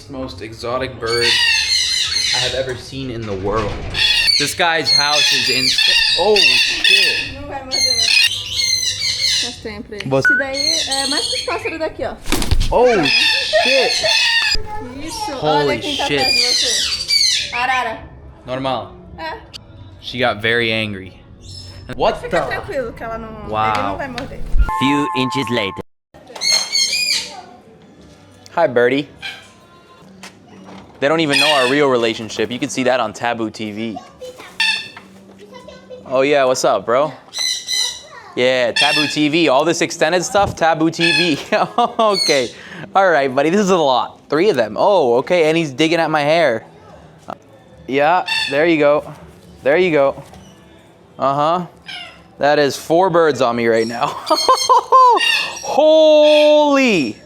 prettiest, most exotic bird I have ever seen in the world. This guy's house is insane. Oh, shit. Não vai morder, não. Pra sempre. Esse daí é mais que os pássaros daqui, ó. Oh, shit. Isso, Holy olha quem tá shit. atrás de você. Arara. Normal. É. She got very angry. What Fica the? tranquilo que ela não, Wow. ele não vai morder. Few inches later. Hi, Birdie. They don't even know our real relationship. You can see that on Taboo TV. Oh yeah, what's up, bro? Yeah, Taboo TV. All this extended stuff, Taboo TV. Okay. All right, buddy. This is a lot. 3 of them. Oh, okay. And he's digging at my hair. Yeah, there you go. There you go. Uh-huh. That is 4 birds on me right now. Holy!